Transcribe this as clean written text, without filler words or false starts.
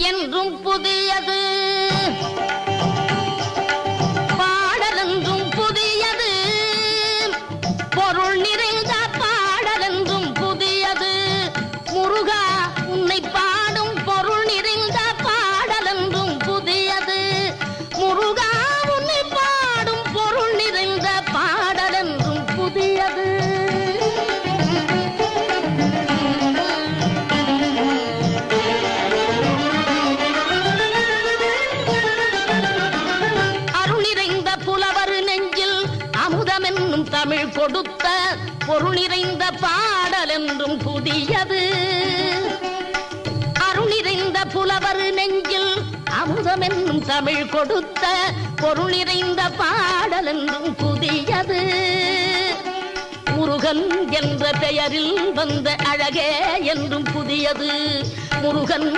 என்றும் புதியது, பாடலென்றும் புதியது, பொருள் நிறைந்த பாடலென்றும் புதியது. முருகா உன்னை பாடும் பொருள் நிறைந்த பாடலென்றும் புதியது. முருகா உன்னை பாடும் பொருள் நிறைந்த பாடலென்றும் புதியது. தமிழ் கொடுத்த பொருள் நிறைந்த பாடல் என்றும் புதியது. அருள் நிறைந்த புலவர் நெஞ்சில் அமுதம் என்னும் தமிழ் கொடுத்த பொருள் நிறைந்த பாடல் என்றும் புதியது. முருகன் என்ற பெயரில் வந்த அழகே என்றும் புதியது. முருகன்